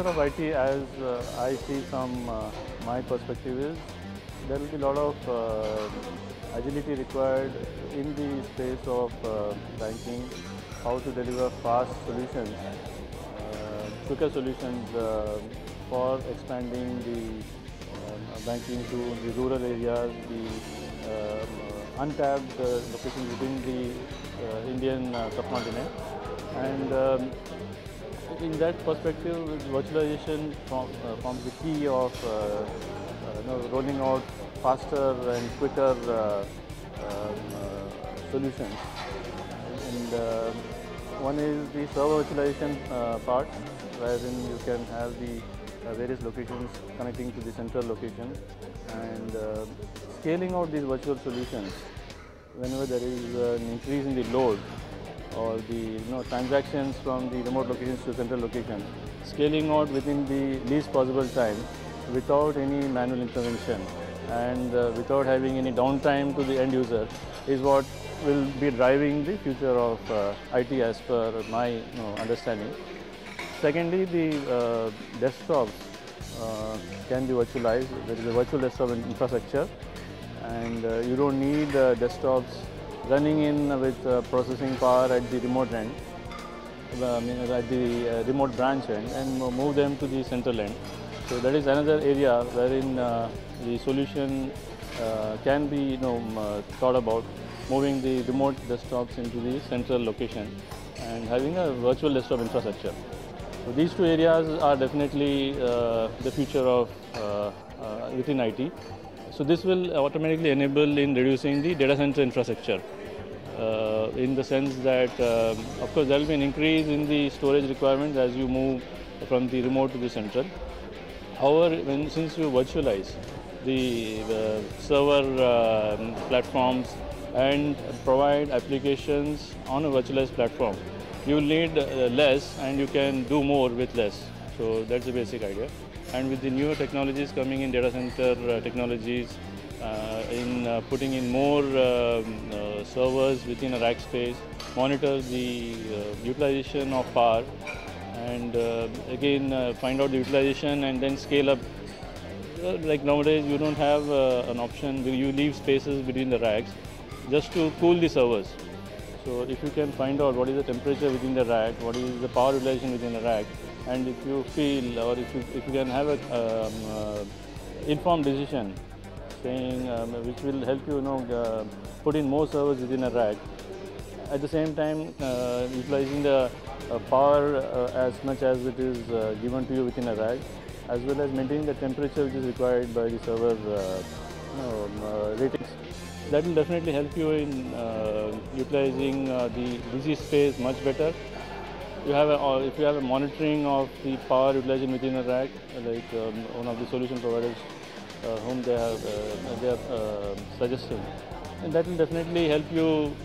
of IT, as I see from my perspective, is there will be a lot of agility required in the space of banking, how to deliver fast solutions, quicker solutions for expanding the banking to the rural areas, the untapped locations within the Indian subcontinent. And in that perspective, virtualization forms the key of rolling out faster and quicker solutions. And one is the server virtualization part, wherein you can have the various locations connecting to the central location, and scaling out these virtual solutions whenever there is an increase in the load or the transactions from the remote locations to central location, scaling out within the least possible time without any manual intervention and without having any downtime to the end user is what will be driving the future of IT as per my understanding. Secondly, the desktops can be virtualized. There is a virtual desktop infrastructure, and you don't need desktops running in with processing power at the remote end, at the remote branch end, and move them to the central end. So that is another area wherein the solution can be thought about, moving the remote desktops into the central location and having a virtual desktop infrastructure. So these two areas are definitely the future of within IT. So this will automatically enable in reducing the data center infrastructure, in the sense that of course there will be an increase in the storage requirements as you move from the remote to the central. However, since you virtualize the server platforms and provide applications on a virtualized platform, you will need less and you can do more with less. So that's the basic idea. And with the newer technologies coming in, data center technologies, in putting in more servers within a rack space, monitor the utilization of power, and again find out the utilization and then scale up. Like nowadays, you don't have an option where you leave spaces between the racks just to cool the servers. So if you can find out what is the temperature within the rack, what is the power utilization within the rack, and if you feel, or if you can have a informed decision saying which will help you put in more servers within a rack, at the same time utilizing the power as much as it is given to you within a rack, as well as maintaining the temperature which is required by the server ratings. That will definitely help you in utilizing the DC space much better. If you have a monitoring of the power utilization within a rack, like one of the solution providers whom they are suggesting, and that will definitely help you,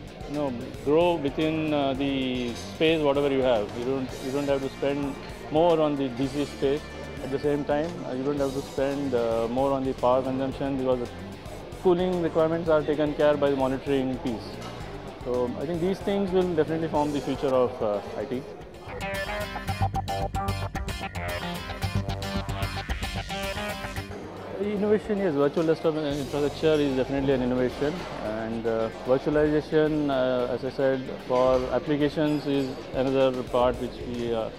grow within the space whatever you have. You don't have to spend more on the DC space. At the same time, you don't have to spend more on the power consumption, because the cooling requirements are taken care by the monitoring piece. So I think these things will definitely form the future of IT. Innovation, yes, virtual desktop infrastructure is definitely an innovation, and virtualization, as I said, for applications is another part which we are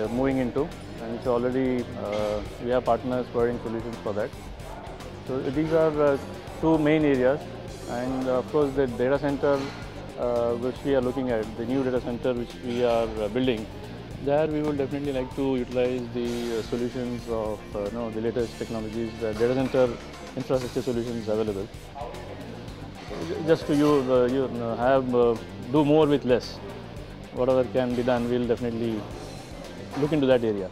moving into, and which already we have partners providing solutions for that. So these are two main areas, and of course the data center which we are looking at, the new data center which we are building, there we will definitely like to utilize the solutions of the latest technologies, the data center infrastructure solutions available. Just to do more with less. Whatever can be done, we'll definitely look into that area.